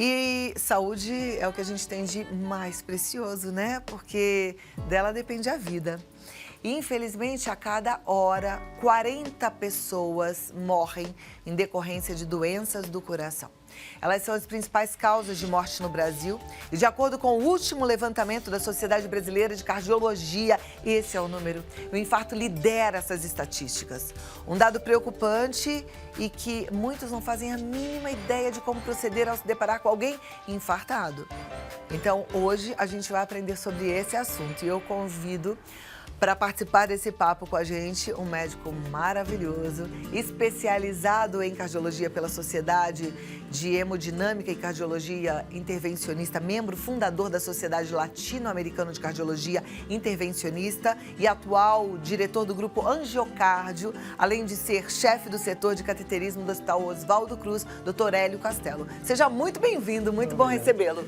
E saúde é o que a gente tem de mais precioso, né? Porque dela depende a vida. E, infelizmente, a cada hora, 40 pessoas morrem em decorrência de doenças do coração. Elas são as principais causas de morte no Brasil. E, de acordo com o último levantamento da Sociedade Brasileira de Cardiologia, esse é o número. O infarto lidera essas estatísticas. Um dado preocupante e que muitos não fazem a mínima ideia de como proceder ao se deparar com alguém infartado. Então, hoje, a gente vai aprender sobre esse assunto. E eu convido para participar desse papo com a gente, um médico maravilhoso, especializado em cardiologia pela Sociedade de Hemodinâmica e Cardiologia Intervencionista, membro fundador da Sociedade Latino-Americana de Cardiologia Intervencionista e atual diretor do grupo Angiocárdio, além de ser chefe do setor de cateterismo do Hospital Oswaldo Cruz, Dr. Hélio Castelo. Seja muito bem-vindo, muito bom recebê-lo.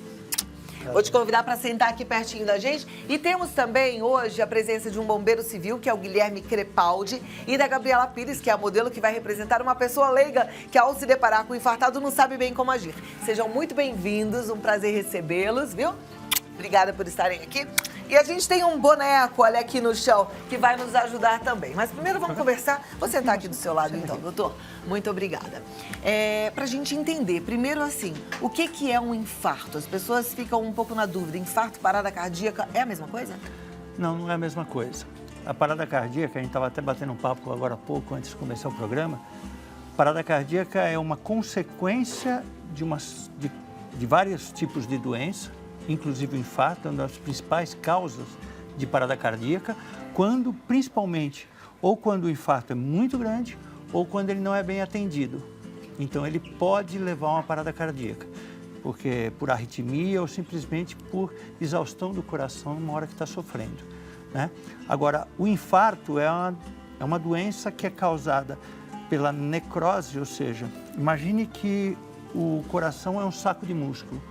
Vou te convidar para sentar aqui pertinho da gente. E temos também hoje a presença de um bombeiro civil, que é o Guilherme Crepaldi, e da Gabriela Pires, que é a modelo que vai representar uma pessoa leiga que, ao se deparar com o infartado, não sabe bem como agir. Sejam muito bem-vindos, um prazer recebê-los, viu? Obrigada por estarem aqui. E a gente tem um boneco, olha, aqui no chão, que vai nos ajudar também. Mas primeiro vamos conversar. Vou sentar aqui do seu lado, então, doutor. Muito obrigada. Pra gente entender, primeiro assim, o que é um infarto? As pessoas ficam um pouco na dúvida. Infarto, parada cardíaca, é a mesma coisa? Não, não é a mesma coisa. A parada cardíaca, a gente estava até batendo um papo agora há pouco, antes de começar o programa. Parada cardíaca é uma consequência de vários tipos de doença, inclusive o infarto, é uma das principais causas de parada cardíaca, principalmente, ou quando o infarto é muito grande, ou quando ele não é bem atendido. Então, ele pode levar a uma parada cardíaca, porque por arritmia ou simplesmente por exaustão do coração numa hora que está sofrendo, né? Agora, o infarto é uma doença que é causada pela necrose, ou seja, imagine que o coração é um saco de músculo.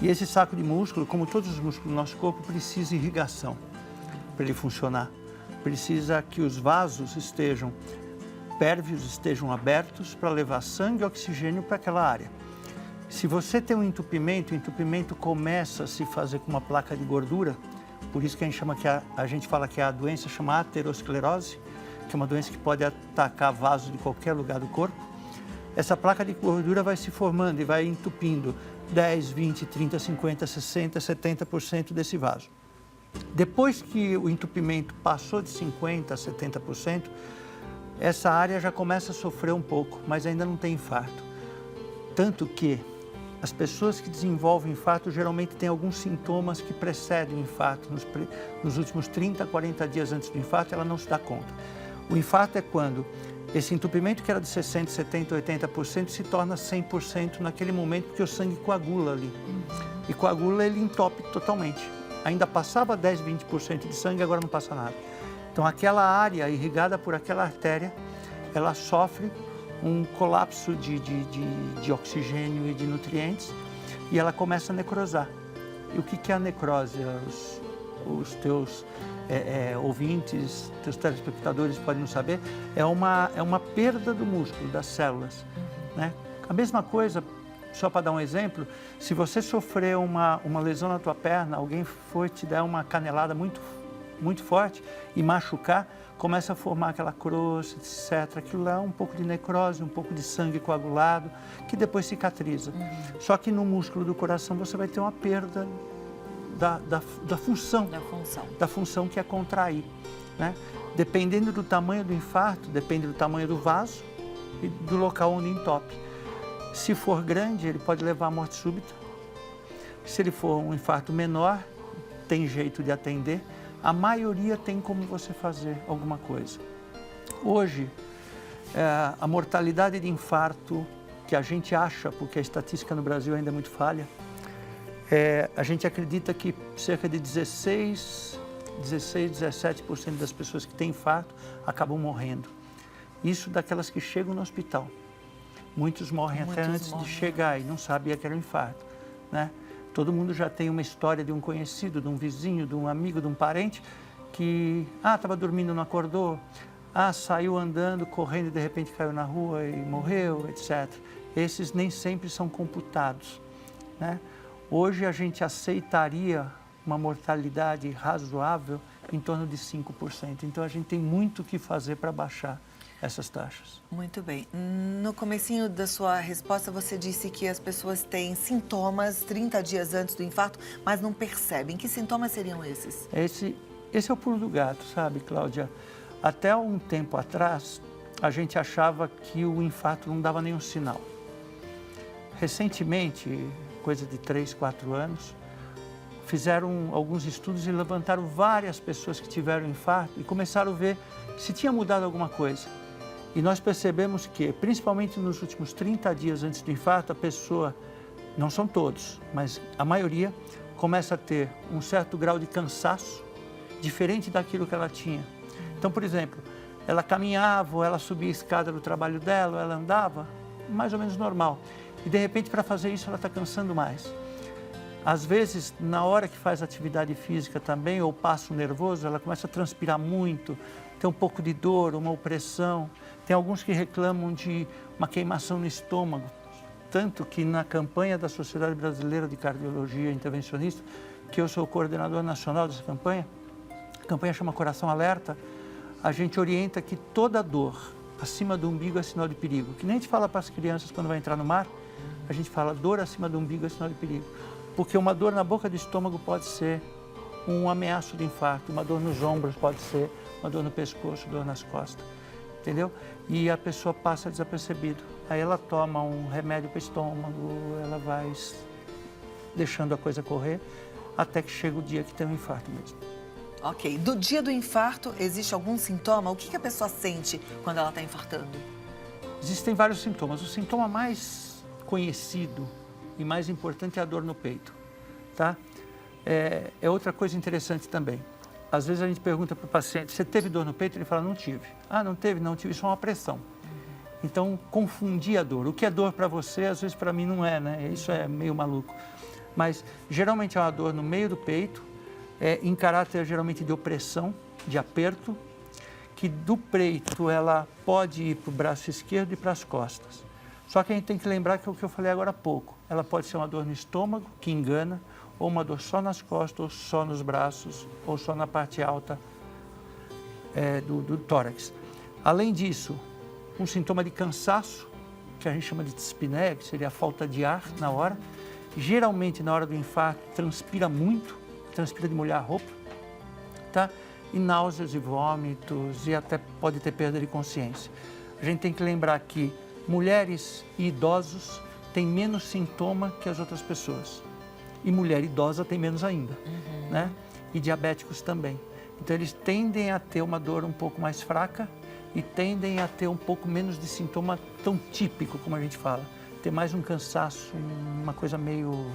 E esse saco de músculo, como todos os músculos do nosso corpo, precisa de irrigação para ele funcionar. Precisa que os vasos pérvios estejam abertos para levar sangue e oxigênio para aquela área. Se você tem um entupimento, o entupimento começa a se fazer com uma placa de gordura, por isso que a gente fala que a doença chama aterosclerose, que é uma doença que pode atacar vasos de qualquer lugar do corpo. Essa placa de gordura vai se formando e vai entupindo 10, 20, 30, 50, 60, 70% desse vaso. Depois que o entupimento passou de 50% a 70%, essa área já começa a sofrer um pouco, mas ainda não tem infarto. Tanto que as pessoas que desenvolvem infarto geralmente têm alguns sintomas que precedem o infarto. Nos últimos 30, 40 dias antes do infarto, ela não se dá conta. O infarto é quando esse entupimento que era de 60%, 70%, 80% se torna 100% naquele momento, porque o sangue coagula ali. E coagula, ele entope totalmente. Ainda passava 10%, 20% de sangue, agora não passa nada. Então, aquela área irrigada por aquela artéria, ela sofre um colapso de oxigênio e de nutrientes e ela começa a necrosar. E o que é a necrose? Os teus ouvintes, teus telespectadores podem não saber, é uma perda do músculo, das células, né? A mesma coisa, só para dar um exemplo, se você sofrer uma lesão na tua perna, alguém for te dar uma canelada muito forte e machucar, começa a formar aquela crosta, etc. Aquilo lá é um pouco de necrose, um pouco de sangue coagulado, que depois cicatriza. Só que no músculo do coração você vai ter uma perda da função que é contrair, né? Dependendo do tamanho do infarto, depende do tamanho do vaso e do local onde entope. Se for grande, ele pode levar à morte súbita. Se ele for um infarto menor, tem jeito de atender. A maioria tem como você fazer alguma coisa. Hoje, a mortalidade de infarto que a gente acha, porque a estatística no Brasil ainda é muito falha, a gente acredita que cerca de 17% das pessoas que têm infarto acabam morrendo. Isso daquelas que chegam no hospital. Muitos morrem até antes de chegar e não sabia que era um infarto, né? Todo mundo já tem uma história de um conhecido, de um vizinho, de um amigo, de um parente que, estava dormindo, não acordou, saiu andando, correndo e de repente caiu na rua e morreu, etc. esses nem sempre são computados, né? Hoje a gente aceitaria uma mortalidade razoável em torno de 5%. Então a gente tem muito o que fazer para baixar essas taxas. Muito bem. No comecinho da sua resposta, você disse que as pessoas têm sintomas 30 dias antes do infarto, mas não percebem. Que sintomas seriam esses? Esse é o pulo do gato, sabe, Cláudia? Até um tempo atrás, a gente achava que o infarto não dava nenhum sinal. Recentemente, coisa de 3, 4 anos, fizeram alguns estudos e levantaram várias pessoas que tiveram infarto e começaram a ver se tinha mudado alguma coisa. E nós percebemos que, principalmente nos últimos 30 dias antes do infarto, a pessoa, não são todos, mas a maioria, começa a ter um certo grau de cansaço, diferente daquilo que ela tinha. Então, por exemplo, ela caminhava, ou ela subia a escada do trabalho dela, ou ela andava, mais ou menos normal. E, de repente, para fazer isso, ela está cansando mais. Às vezes, na hora que faz atividade física também, ou passo nervoso, ela começa a transpirar muito, tem um pouco de dor, uma opressão. Tem alguns que reclamam de uma queimação no estômago. Tanto que na campanha da Sociedade Brasileira de Cardiologia Intervencionista, que eu sou o coordenador nacional dessa campanha, a campanha chama Coração Alerta, a gente orienta que toda dor acima do umbigo é sinal de perigo. Que nem a gente fala para as crianças quando vai entrar no mar, a gente fala dor acima do umbigo é sinal de perigo. Porque uma dor na boca do estômago pode ser um ameaço de infarto, uma dor nos ombros pode ser, uma dor no pescoço, dor nas costas, entendeu? E a pessoa passa desapercebido. Aí ela toma um remédio para o estômago, ela vai deixando a coisa correr, até que chega o dia que tem um infarto mesmo. Ok. Do dia do infarto, existe algum sintoma? O que a pessoa sente quando ela está infartando? Existem vários sintomas. O sintoma mais conhecido e mais importante é a dor no peito, tá? É outra coisa interessante também. Às vezes a gente pergunta para o paciente, você teve dor no peito? Ele fala, não tive. Ah, não teve? Não tive, só uma pressão. Então, confundir a dor. O que é dor para você, às vezes para mim não é, né? Isso é meio maluco. Mas, geralmente é uma dor no meio do peito, em caráter geralmente de opressão, de aperto, que do peito ela pode ir para o braço esquerdo e para as costas. Só que a gente tem que lembrar que é o que eu falei agora há pouco. Ela pode ser uma dor no estômago, que engana, ou uma dor só nas costas, ou só nos braços, ou só na parte alta do tórax. Além disso, um sintoma de cansaço, que a gente chama de dispneia, que seria a falta de ar na hora. Geralmente, na hora do infarto, transpira muito, transpira de molhar a roupa, tá? E náuseas e vômitos, e até pode ter perda de consciência. A gente tem que lembrar que mulheres e idosos têm menos sintoma que as outras pessoas. E mulher idosa tem menos ainda, né? E diabéticos também. Então, eles tendem a ter uma dor um pouco mais fraca e tendem a ter um pouco menos de sintoma tão típico, como a gente fala. Ter mais um cansaço, uma coisa meio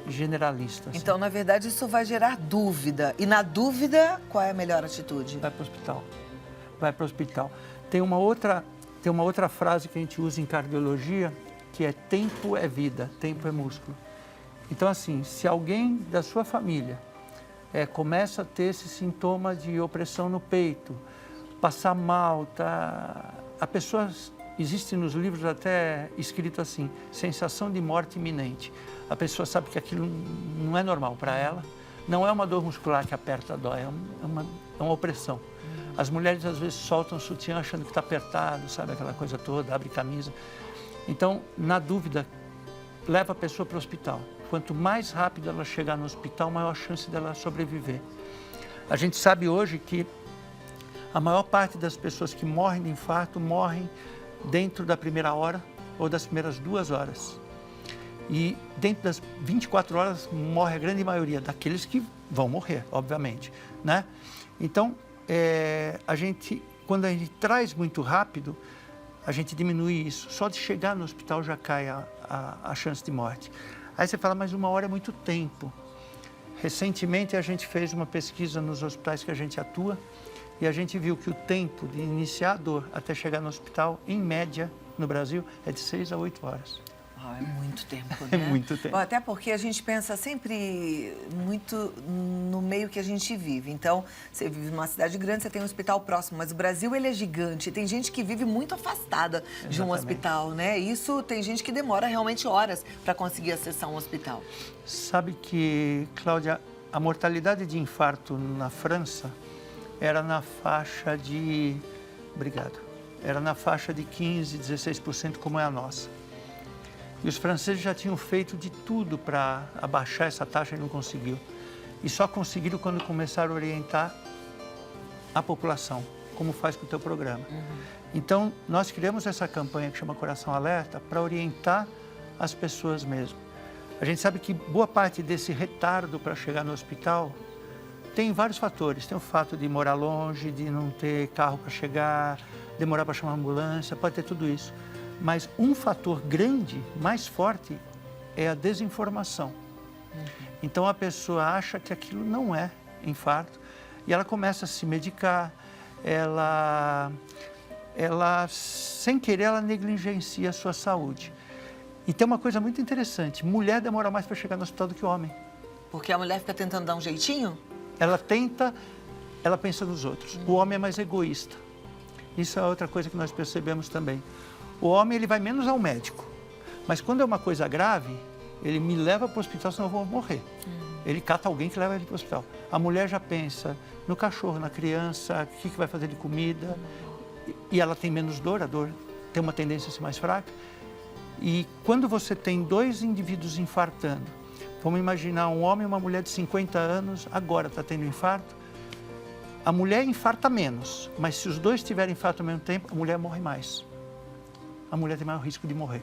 generalista. Assim. Então, na verdade, isso vai gerar dúvida. E na dúvida, qual é a melhor atitude? Vai para o hospital. Vai para o hospital. Tem uma outra frase que a gente usa em cardiologia, que é tempo é vida, tempo é músculo. Então, assim, se alguém da sua família começa a ter esse sintoma de opressão no peito, passar mal, tá? A pessoa, existe nos livros até escrito assim, sensação de morte iminente. A pessoa sabe que aquilo não é normal para ela, não é uma dor muscular que aperta, dói, é uma opressão. As mulheres às vezes soltam o sutiã achando que está apertado, sabe, aquela coisa toda, abre camisa. Então, na dúvida, leva a pessoa para o hospital. Quanto mais rápido ela chegar no hospital, maior a chance dela sobreviver. A gente sabe hoje que a maior parte das pessoas que morrem de infarto morrem dentro da primeira hora ou das primeiras 2 horas. E dentro das 24 horas morre a grande maioria daqueles que vão morrer, obviamente, né? Então, quando a gente traz muito rápido, a gente diminui isso. Só de chegar no hospital já cai a chance de morte. Aí você fala, mas 1 hora é muito tempo. Recentemente a gente fez uma pesquisa nos hospitais que a gente atua e a gente viu que o tempo de iniciar a dor até chegar no hospital, em média, no Brasil, é de 6 a 8 horas. Uau, é muito tempo, né? É muito tempo. Bom, até porque a gente pensa sempre muito no meio que a gente vive. Então, você vive numa cidade grande, você tem um hospital próximo, mas o Brasil, ele é gigante. Tem gente que vive muito afastada de um hospital, né? Isso tem gente que demora realmente horas para conseguir acessar um hospital. Sabe que, Cláudia, a mortalidade de infarto na França era na faixa de... Obrigado. Era na faixa de 15%, 16%, como é a nossa. E os franceses já tinham feito de tudo para abaixar essa taxa e não conseguiu. E só conseguiram quando começaram a orientar a população, como faz com o teu programa. Então, nós criamos essa campanha que chama Coração Alerta para orientar as pessoas mesmo. A gente sabe que boa parte desse retardo para chegar no hospital tem vários fatores. Tem o fato de morar longe, de não ter carro para chegar, demorar para chamar uma ambulância, pode ter tudo isso. Mas um fator grande, mais forte, é a desinformação. Então a pessoa acha que aquilo não é infarto e ela começa a se medicar, ela sem querer, ela negligencia a sua saúde. E tem uma coisa muito interessante, mulher demora mais para chegar no hospital do que homem. Porque a mulher fica tentando dar um jeitinho? Ela tenta, ela pensa nos outros. O homem é mais egoísta. Isso é outra coisa que nós percebemos também. O homem, ele vai menos ao médico. Mas quando é uma coisa grave, ele me leva para o hospital, senão eu vou morrer. Ele cata alguém que leva ele para o hospital. A mulher já pensa no cachorro, na criança, o que vai fazer de comida. E ela tem menos dor, a dor tem uma tendência a ser mais fraca. E quando você tem dois indivíduos infartando, vamos imaginar um homem e uma mulher de 50 anos, agora está tendo infarto, a mulher infarta menos, mas se os dois tiverem infarto ao mesmo tempo, a mulher morre mais. A mulher tem maior risco de morrer.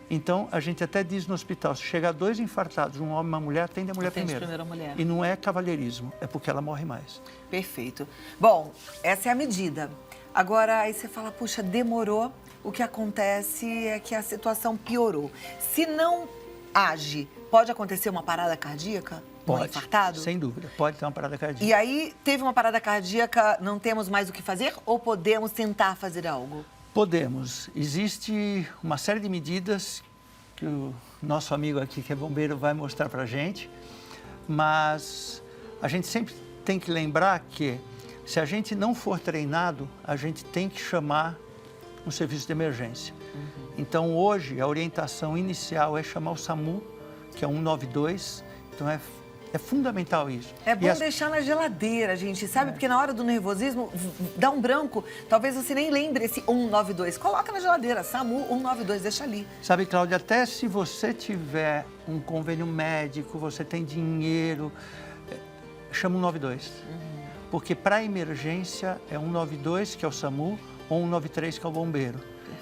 Então, a gente até diz no hospital, se chegar dois infartados, um homem e uma mulher, atende a mulher primeiro. Primeiro a mulher. E não é cavalheirismo, é porque ela morre mais. Perfeito. Bom, essa é a medida. Agora, aí você fala, puxa, demorou, o que acontece é que a situação piorou. Se não age, pode acontecer uma parada cardíaca? Pode, um infartado? sem dúvida, pode ter uma parada cardíaca. E aí, teve uma parada cardíaca, não temos mais o que fazer ou podemos tentar fazer algo? Podemos. Existe uma série de medidas que o nosso amigo aqui, que é bombeiro, vai mostrar para a gente, mas a gente sempre tem que lembrar que, se a gente não for treinado, a gente tem que chamar um serviço de emergência. Então, hoje, a orientação inicial é chamar o SAMU, que é 192, então é fundamental isso. É bom deixar na geladeira, gente, sabe? Porque na hora do nervosismo, dá um branco, talvez você nem lembre esse 192. Coloca na geladeira, SAMU 192, deixa ali. Sabe, Cláudia, até se você tiver um convênio médico, você tem dinheiro, chama 192. Porque para emergência é 192, que é o SAMU, ou 193, que é o bombeiro,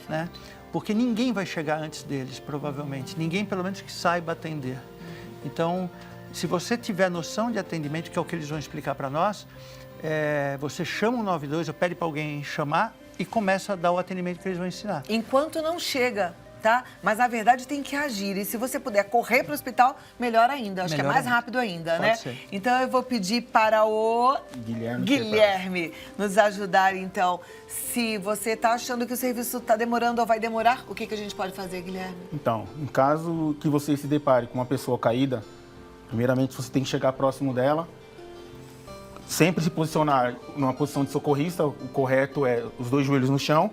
né? Porque ninguém vai chegar antes deles, provavelmente. Ninguém, pelo menos, que saiba atender. Então, se você tiver noção de atendimento, que é o que eles vão explicar para nós, você chama o 192, ou pede para alguém chamar e começa a dar o atendimento que eles vão ensinar. Enquanto não chega, tá? Mas, na verdade, tem que agir. E se você puder correr para o hospital, melhor ainda. Acho que é mais rápido ainda, né? Pode ser. Então, eu vou pedir para o Guilherme nos ajudar, então. Se você está achando que o serviço está demorando ou vai demorar, o que a gente pode fazer, Guilherme? Então, em caso que você se depare com uma pessoa caída, primeiramente você tem que chegar próximo dela, sempre se posicionar numa posição de socorrista, o correto é os dois joelhos no chão.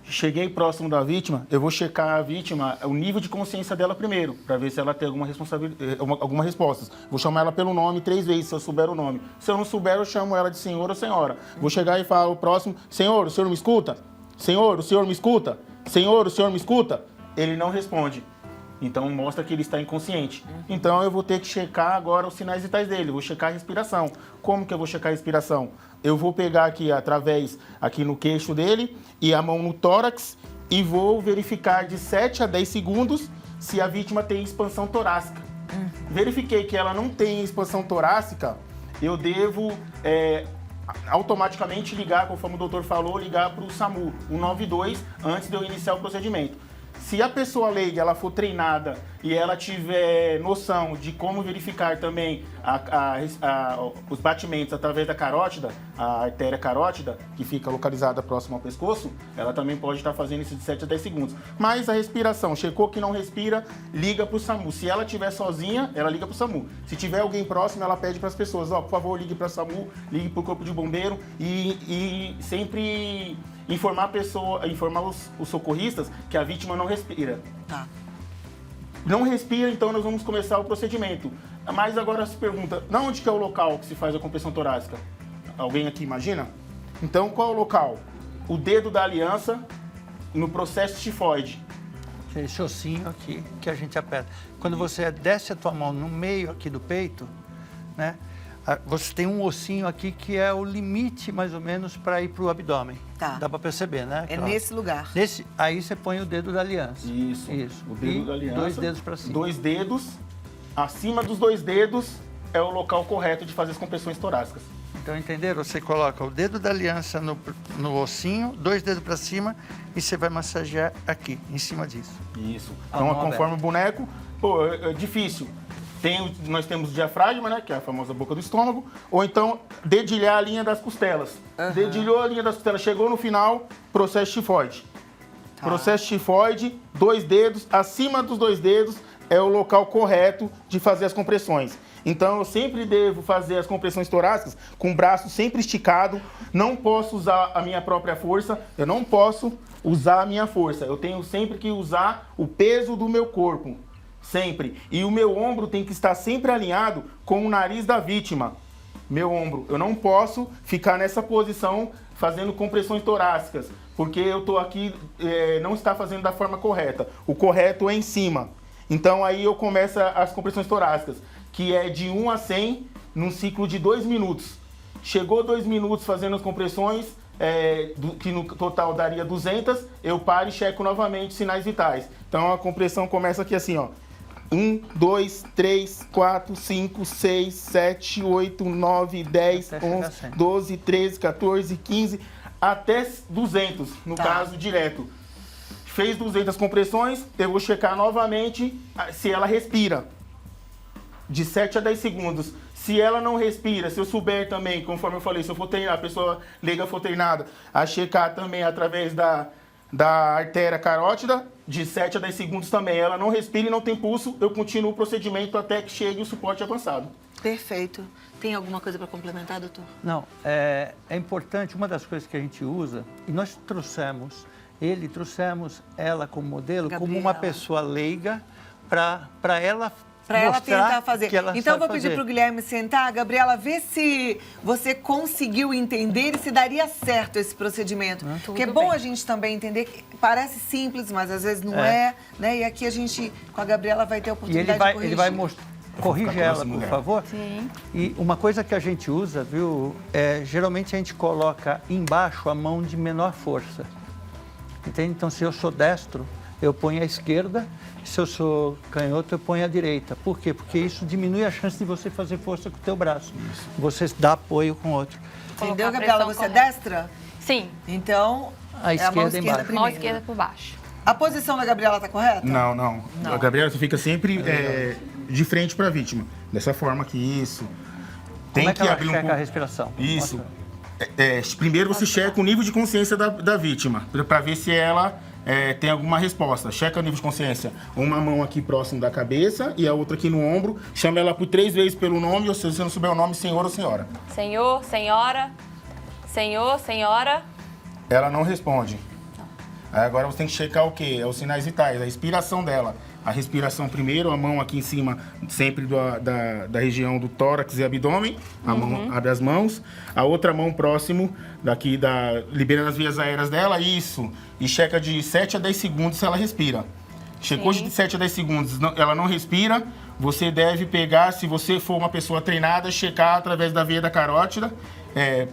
Cheguei próximo da vítima, eu vou checar a vítima, o nível de consciência dela primeiro, para ver se ela tem alguma resposta. Vou chamar ela pelo nome 3 vezes, se eu souber o nome. Se eu não souber, eu chamo ela de senhor ou senhora. Vou chegar e falar o próximo, senhor, o senhor me escuta? Senhor, o senhor me escuta? Senhor, o senhor me escuta? Ele não responde. Então, mostra que ele está inconsciente. Então, eu vou ter que checar agora os sinais vitais dele. Vou checar a respiração. Como que eu vou checar a respiração? Eu vou pegar aqui, aqui no queixo dele, e a mão no tórax, e vou verificar de 7 a 10 segundos se a vítima tem expansão torácica. Verifiquei que ela não tem expansão torácica, eu devo automaticamente ligar, conforme o doutor falou, ligar para o SAMU, 192, antes de eu iniciar o procedimento. Se a pessoa leiga ela for treinada e ela tiver noção de como verificar também os batimentos através da carótida, a artéria carótida, que fica localizada próximo ao pescoço, ela também pode estar fazendo isso de 7 a 10 segundos. Mas a respiração, checou que não respira, liga para o SAMU. Se ela estiver sozinha, ela liga para o SAMU. Se tiver alguém próximo, ela pede para as pessoas, por favor, ligue para o SAMU, ligue para o Corpo de Bombeiro e sempre informar a pessoa, informar os socorristas que a vítima não respira. Tá. Não respira, então nós vamos começar o procedimento. Mas agora se pergunta, onde que é o local que se faz a compressão torácica? Alguém aqui imagina? Então, qual é o local? O dedo da aliança no processo tifoide. Esse ossinho aqui que a gente aperta. Quando você desce a tua mão no meio aqui do peito, né? Você tem um ossinho aqui que é o limite, mais ou menos, para ir para o abdômen. Tá. Dá para perceber, né? É nesse lugar. Aí você põe o dedo da aliança. Isso. O dedo da aliança. 2 dedos para cima. 2 dedos. Acima dos 2 dedos é o local correto de fazer as compressões torácicas. Então, entenderam? Você coloca o dedo da aliança no ossinho, 2 dedos para cima e você vai massagear aqui, em cima disso. Isso. A Então, mão conforme o boneco, é difícil. Nós temos o diafragma, né, que é a famosa boca do estômago, ou então dedilhar a linha das costelas. Dedilhou a linha das costelas, chegou no final, processo tifoide. Tá. Processo tifoide, 2 dedos, acima dos 2 dedos é o local correto de fazer as compressões. Então eu sempre devo fazer as compressões torácicas com o braço sempre esticado, não posso usar a minha própria força, eu não posso usar a minha força, eu tenho sempre que usar o peso do meu corpo. Sempre. E o meu ombro tem que estar sempre alinhado com o nariz da vítima. Meu ombro. Eu não posso ficar nessa posição fazendo compressões torácicas, porque eu estou aqui, não está fazendo da forma correta. O correto é em cima. Então aí eu começo as compressões torácicas, que é de 1 a 100 num ciclo de 2 minutos. Chegou 2 minutos fazendo as compressões, que no total daria 200, eu paro e checo novamente sinais vitais. Então a compressão começa aqui assim, ó. 1, 2, 3, 4, 5, 6, 7, 8, 9, 10, 11, 12, 13, 14, 15, até 200, no caso direto. Fez 200 compressões, eu vou checar novamente se ela respira. De 7 a 10 segundos. Se ela não respira, se eu souber também, conforme eu falei, se eu for treinar, a pessoa leiga for treinada, a checar também através da artéria carótida, de 7 a 10 segundos também. Ela não respira e não tem pulso, eu continuo o procedimento até que chegue o suporte avançado. Perfeito. Tem alguma coisa para complementar, doutor? Não, é importante, uma das coisas que a gente usa, e nós trouxemos ela como modelo, Gabriela, como uma pessoa leiga, para ela tentar fazer. Então, eu vou pedir fazer. para o Guilherme sentar. Gabriela, vê se você conseguiu entender e se daria certo esse procedimento. Porque é bom a gente também entender que parece simples, mas às vezes não é, né? E aqui a gente, com a Gabriela, vai ter a oportunidade de corrigir. Ele vai mostrar. Corrige ela, por favor. Sim. E uma coisa que a gente usa, viu? Geralmente a gente coloca embaixo a mão de menor força. Entende? Então, se eu sou destro, eu ponho a esquerda. Se eu sou canhoto, eu ponho a direita. Por quê? Porque isso diminui a chance de você fazer força com o teu braço. Isso. Você dá apoio com o outro. Entendeu, Gabriela? Você é destra? Sim. Então, a esquerda embaixo. Mão esquerda por baixo. A posição da Gabriela está correta? Não. A Gabriela fica sempre de frente para a vítima. Dessa forma aqui, isso. Como é que ela checa a respiração? Isso. Primeiro você checa o nível de consciência da vítima, para ver se ela tem alguma resposta. Checa o nível de consciência. Uma mão aqui próximo da cabeça e a outra aqui no ombro. Chama ela por 3 vezes pelo nome, ou se você não souber o nome, senhor ou senhora. Senhor, senhora. Senhor, senhora. Ela não responde. Aí agora você tem que checar o quê? Os sinais vitais, a respiração dela. A respiração primeiro, a mão aqui em cima, sempre da região do tórax e abdômen. A mão, abre as mãos. A outra mão próximo, liberando as vias aéreas dela, isso. E checa de 7 a 10 segundos se ela respira. Checou de 7 a 10 segundos, ela não respira, você deve pegar, se você for uma pessoa treinada, checar através da veia da carótida,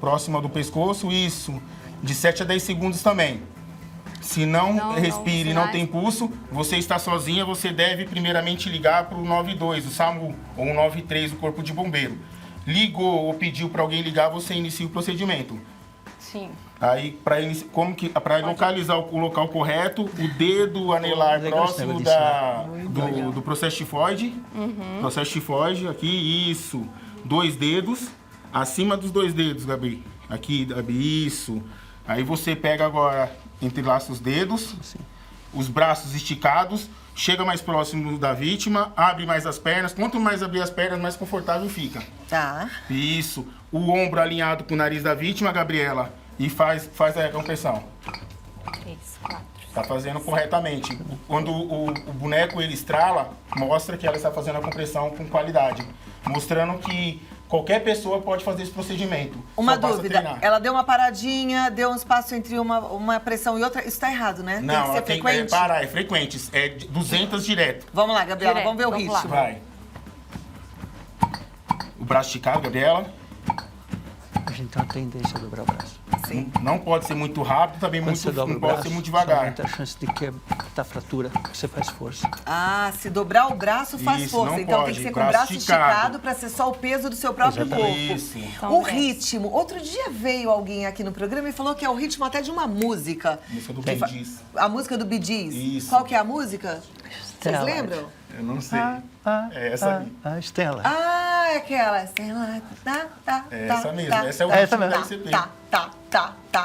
próxima do pescoço, isso. De 7 a 10 segundos também. Se não respira e não tem pulso, você está sozinha, você deve primeiramente ligar para o 92, o SAMU, ou o 93, o Corpo de Bombeiro. Ligou ou pediu para alguém ligar, você inicia o procedimento. Sim. Aí, para localizar o local correto, o dedo anelar Legal esse próximo negócio do processo tifoide. Processo tifoide, aqui, isso. 2 dedos, acima dos 2 dedos, Gabi. Aqui, Gabi, isso. Aí você pega agora, entrelaça os dedos, os braços esticados, chega mais próximo da vítima, abre mais as pernas. Quanto mais abrir as pernas, mais confortável fica. Tá. Isso. O ombro alinhado com o nariz da vítima, Gabriela. E faz a compressão. 3, 4. Está fazendo corretamente. Quando o boneco ele estrala, mostra que ela está fazendo a compressão com qualidade. Mostrando que qualquer pessoa pode fazer esse procedimento. Uma Só basta dúvida, treinar. ela deu uma paradinha, deu um espaço entre uma pressão e outra, isso tá errado, né? Não, tem que ela ser tem que frequente? parar, é frequente. É 200 direto. Vamos lá, Gabriela, Direto, vamos ver o vamos ritmo. lá. Vai. O braço esticado, Gabriela. A gente tem uma tendência a dobrar o braço. Sim. Não pode ser muito rápido, também Quando você dobra não o pode braço, ser muito você devagar. aumenta a chance de dar fratura, porque você faz força. Ah, se dobrar o braço faz Isso, força. não Então tem pode. que ser com o Braço braço esticado. esticado para ser só o peso do seu próprio Exatamente. corpo. Isso. Então, O ritmo. Outro dia veio alguém aqui no programa e falou que é o ritmo até de uma música. Música do Que Bee fa- Gees. A música do Bee Gees. Isso. Qual que é a música? Vocês Stella. lembram? Eu não sei. É essa aí. A Stella. Ah, é aquela. Stella, tá, É tá, essa mesmo. tá, Essa é o É essa ritmo da mesmo. ICP. tá.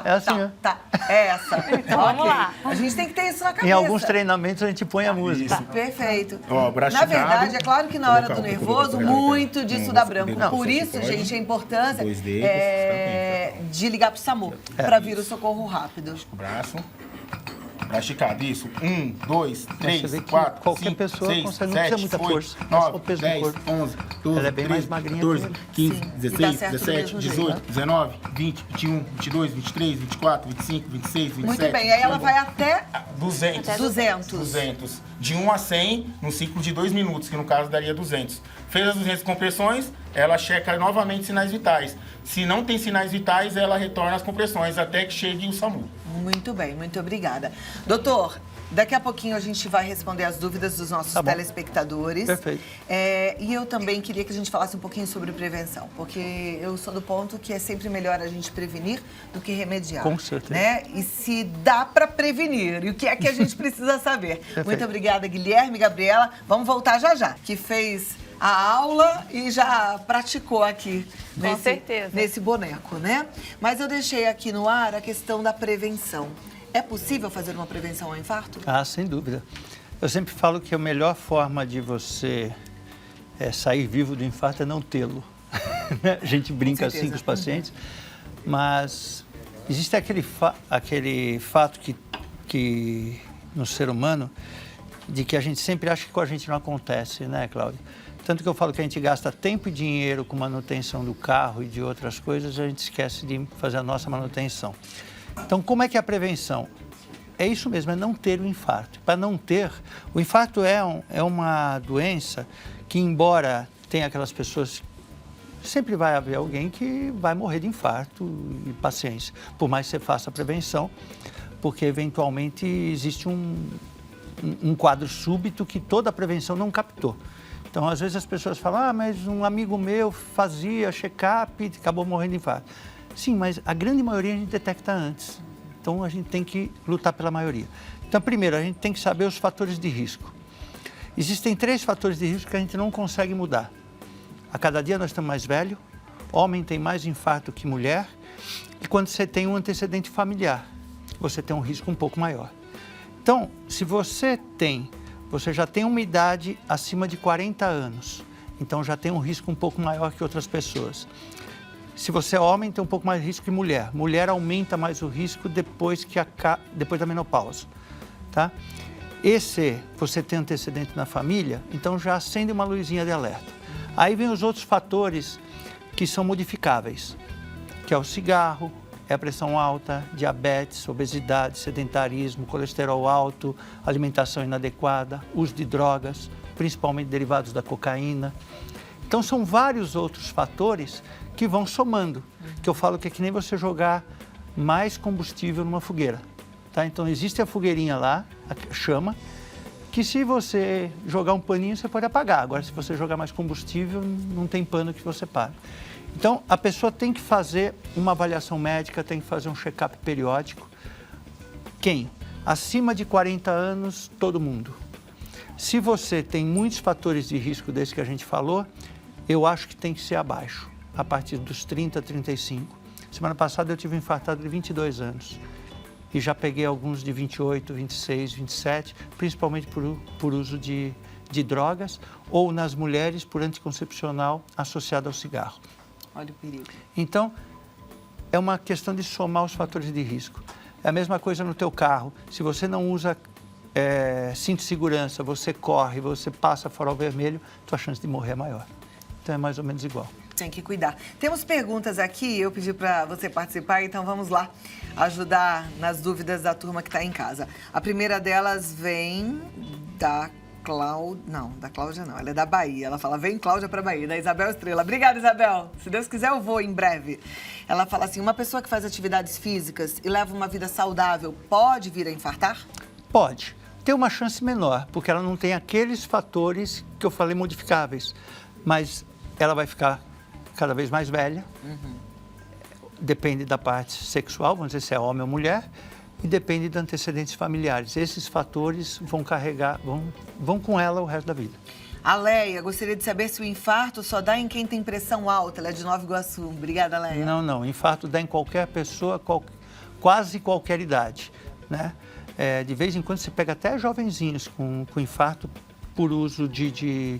É assim, ó. tá. É essa. Vamos Ok. lá. A gente tem que ter isso na cabeça. Em alguns treinamentos a gente põe a música. Isso. Perfeito. Ó, braço Na esticado. verdade, é claro que na hora do Colocar o nervoso, cotovelo muito aqui. disso Não, dá o branco. dedo Por você isso, pode. gente, a importância 2 dedos, de ligar pro SAMU, para vir o socorro rápido. O braço. Braço esticado, isso. 1, 2, você 3, vê que 4, qualquer 5, pessoa 6, consegue, não 7, precisa muita 8, força, é só o 9, peso do 10, corpo. 11, 12, Ela é bem 13, mais magrinha 14, que ele. 15, Sim, e dá 16, certo do 17, mesmo jeito. 18, 19, 20, 21, 22, 23, 24, 25, 26, 27. Muito bem, aí ela vai até 200. Até 200. 200. De 1 a 100, no ciclo de 2 minutos, que no caso daria 200. Fez as 200 compressões, ela checa novamente sinais vitais. Se não tem sinais vitais, ela retorna as compressões até que chegue o SAMU. Muito bem, muito obrigada. Doutor, daqui a pouquinho a gente vai responder as dúvidas dos nossos Tá bom. telespectadores. Perfeito. E eu também queria que a gente falasse um pouquinho sobre prevenção, porque eu sou do ponto que é sempre melhor a gente prevenir do que remediar. Com certeza. Né? E se dá para prevenir, e o que é que a gente precisa saber? Muito obrigada, Guilherme, Gabriela. Vamos voltar já já, que fez a aula e já praticou aqui Com certeza. nesse boneco, né? Mas eu deixei aqui no ar a questão da prevenção. É possível fazer uma prevenção ao infarto? Ah, sem dúvida. Eu sempre falo que a melhor forma de você sair vivo do infarto é não tê-lo. A gente brinca assim com os pacientes, mas existe aquele fato que no ser humano de que a gente sempre acha que com a gente não acontece, né, Cláudia? Tanto que eu falo que a gente gasta tempo e dinheiro com manutenção do carro e de outras coisas, a gente esquece de fazer a nossa manutenção. Então, como é que é a prevenção? É isso mesmo, é não ter o infarto. Para não ter, o infarto é uma doença que, embora tenha aquelas pessoas, sempre vai haver alguém que vai morrer de infarto e paciência. Por mais que você faça a prevenção, porque eventualmente existe um quadro súbito que toda a prevenção não captou. Então, às vezes as pessoas falam, mas um amigo meu fazia check-up e acabou morrendo de infarto. Sim, mas a grande maioria a gente detecta antes. Então, a gente tem que lutar pela maioria. Então, primeiro, a gente tem que saber os fatores de risco. Existem 3 fatores de risco que a gente não consegue mudar. A cada dia nós estamos mais velhos, homem tem mais infarto que mulher, e quando você tem um antecedente familiar, você tem um risco um pouco maior. Então, se você já tem uma idade acima de 40 anos, então já tem um risco um pouco maior que outras pessoas. Se você é homem, tem um pouco mais de risco que mulher. Mulher aumenta mais o risco depois da menopausa, tá? Você tem antecedente na família, então já acende uma luzinha de alerta. Aí vem os outros fatores que são modificáveis, que é o cigarro, é a pressão alta, diabetes, obesidade, sedentarismo, colesterol alto, alimentação inadequada, uso de drogas, principalmente derivados da cocaína. Então, são vários outros fatores que vão somando, que eu falo que é que nem você jogar mais combustível numa fogueira, tá? Então, existe a fogueirinha lá, a chama, que se você jogar um paninho, você pode apagar. Agora, se você jogar mais combustível, não tem pano que você pague. Então, a pessoa tem que fazer uma avaliação médica, tem que fazer um check-up periódico. Quem? Acima de 40 anos, todo mundo. Se você tem muitos fatores de risco desse que a gente falou, eu acho que tem que ser abaixo, a partir dos 30, 35. Semana passada eu tive um infartado de 22 anos e já peguei alguns de 28, 26, 27, principalmente por uso de drogas ou nas mulheres por anticoncepcional associado ao cigarro. Olha o perigo. Então, é uma questão de somar os fatores de risco. É a mesma coisa no teu carro. Se você não usa cinto de segurança, você corre, você passa farol vermelho, tua chance de morrer é maior. Então, é mais ou menos igual. Tem que cuidar. Temos perguntas aqui, eu pedi para você participar, então vamos lá ajudar nas dúvidas da turma que está em casa. A primeira delas vem da Cláudia não, ela é da Bahia. Ela fala, vem Cláudia para Bahia, da Isabel Estrela. Obrigada, Isabel. Se Deus quiser, eu vou em breve. Ela fala assim, uma pessoa que faz atividades físicas e leva uma vida saudável pode vir a infartar? Pode. Tem uma chance menor, porque ela não tem aqueles fatores que eu falei modificáveis. Mas ela vai ficar cada vez mais velha. Depende da parte sexual, vamos dizer se é homem ou mulher. E depende de antecedentes familiares. Esses fatores vão carregar, vão com ela o resto da vida. A Leia, gostaria de saber se o infarto só dá em quem tem pressão alta. Ela é de Nova Iguaçu. Obrigada, Leia. Não. Infarto dá em qualquer pessoa, quase qualquer idade, né? De vez em quando você pega até jovenzinhos com infarto por uso de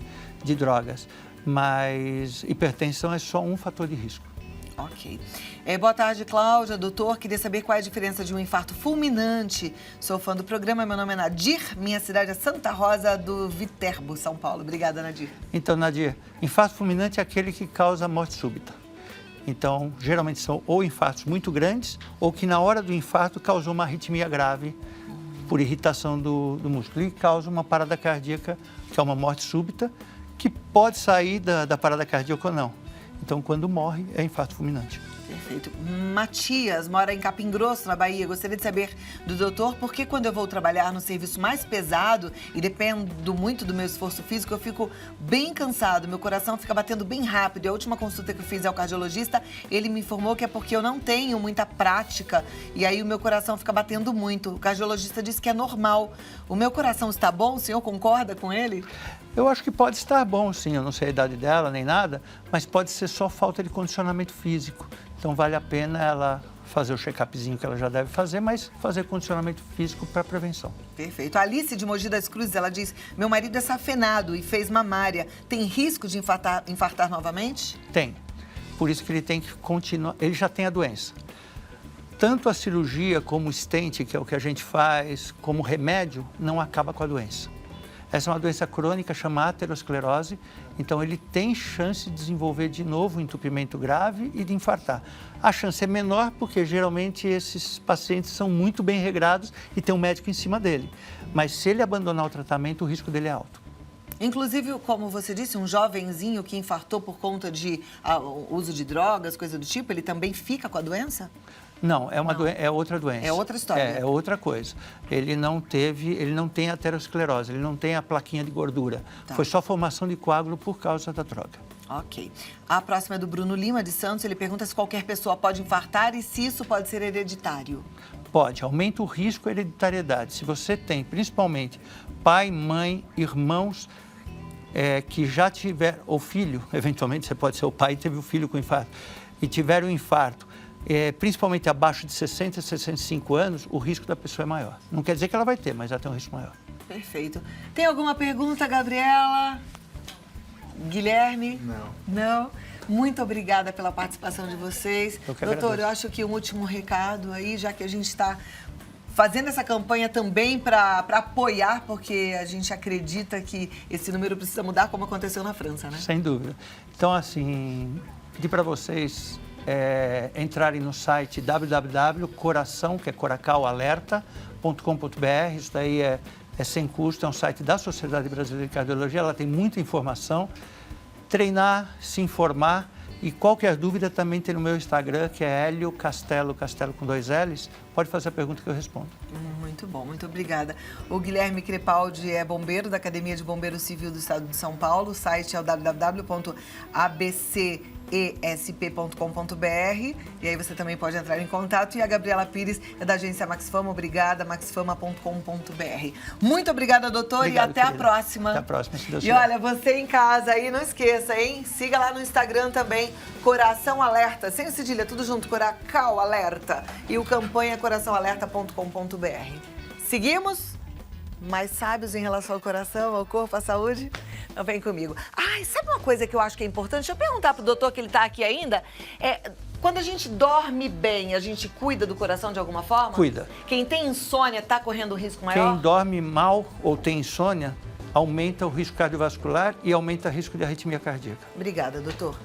drogas. Mas hipertensão é só um fator de risco. Ok. Boa tarde, Cláudia. Doutor, queria saber qual é a diferença de um infarto fulminante. Sou fã do programa, meu nome é Nadir, minha cidade é Santa Rosa do Viterbo, São Paulo. Obrigada, Nadir. Então, Nadir, infarto fulminante é aquele que causa morte súbita. Então, geralmente são ou infartos muito grandes ou que na hora do infarto causou uma arritmia grave por irritação do músculo e causa uma parada cardíaca, que é uma morte súbita, que pode sair da parada cardíaca ou não. Então, quando morre, é infarto fulminante. Perfeito. Matias mora em Capim Grosso, na Bahia. Gostaria de saber do doutor por que quando eu vou trabalhar no serviço mais pesado e dependo muito do meu esforço físico, eu fico bem cansado, meu coração fica batendo bem rápido. E a última consulta que eu fiz ao cardiologista, ele me informou que é porque eu não tenho muita prática e aí o meu coração fica batendo muito. O cardiologista disse que é normal. O meu coração está bom? O senhor concorda com ele? Eu acho que pode estar bom, sim. Eu não sei a idade dela nem nada, mas pode ser só falta de condicionamento físico. Então, vale a pena ela fazer o check-upzinho que ela já deve fazer, mas fazer condicionamento físico para prevenção. Perfeito. A Alice de Mogi das Cruzes, ela diz, meu marido é safenado e fez mamária. Tem risco de infartar novamente? Tem. Por isso que ele tem que continuar. Ele já tem a doença. Tanto a cirurgia como o stent, que é o que a gente faz, como remédio, não acaba com a doença. Essa é uma doença crônica, chama aterosclerose, então ele tem chance de desenvolver de novo um entupimento grave e de infartar. A chance é menor porque geralmente esses pacientes são muito bem regrados e tem um médico em cima dele. Mas se ele abandonar o tratamento, o risco dele é alto. Inclusive, como você disse, um jovenzinho que infartou por conta de uso de drogas, coisa do tipo, ele também fica com a doença? Não, é outra doença. É outra história. É outra coisa. Ele não tem aterosclerose, ele não tem a plaquinha de gordura. Tá. Foi só formação de coágulo por causa da droga. Ok. A próxima é do Bruno Lima, de Santos. Ele pergunta se qualquer pessoa pode infartar e se isso pode ser hereditário. Pode, aumenta o risco e a hereditariedade. Se você tem, principalmente, pai, mãe, irmãos que já tiveram, ou filho, eventualmente você pode ser o pai e teve o filho com infarto, e tiveram um infarto, principalmente abaixo de 60, 65 anos, o risco da pessoa é maior. Não quer dizer que ela vai ter, mas ela tem um risco maior. Perfeito. Tem alguma pergunta, Gabriela? Guilherme? Não? Muito obrigada pela participação de vocês. Doutor, eu acho que um último recado aí, já que a gente está fazendo essa campanha também para apoiar, porque a gente acredita que esse número precisa mudar, como aconteceu na França, né? Sem dúvida. Então, assim, pedir para vocês entrarem no site www.coração, que é coracaualerta.com.br. Isso daí é sem custo, é um site da Sociedade Brasileira de Cardiologia, ela tem muita informação. Treinar, se informar e qualquer dúvida também tem no meu Instagram, que é Hélio Castelo, Castelo com 2 L's. Pode fazer a pergunta que eu respondo. Muito bom, muito obrigada. O Guilherme Crepaldi é bombeiro da Academia de Bombeiro Civil do Estado de São Paulo. O site é o www.abc e aí você também pode entrar em contato. E a Gabriela Pires é da agência Maxfama. Obrigada, maxfama.com.br. Muito obrigada, doutor, Obrigado, e até querida. a próxima. Até a próxima, se Deus E quiser. olha, você em casa aí, não esqueça, hein? Siga lá no Instagram também, Coração Alerta, sem cedilha, tudo junto, Coracal Alerta. E o campanha coraçãoalerta.com.br. Seguimos? Mais sábios em relação ao coração, ao corpo, à saúde? Então vem comigo. Ai, sabe uma coisa que eu acho que é importante? Deixa eu perguntar pro doutor, que ele tá aqui ainda. Quando a gente dorme bem, a gente cuida do coração de alguma forma? Cuida. Quem tem insônia tá correndo um risco maior? Quem dorme mal ou tem insônia, aumenta o risco cardiovascular e aumenta o risco de arritmia cardíaca. Obrigada, doutor.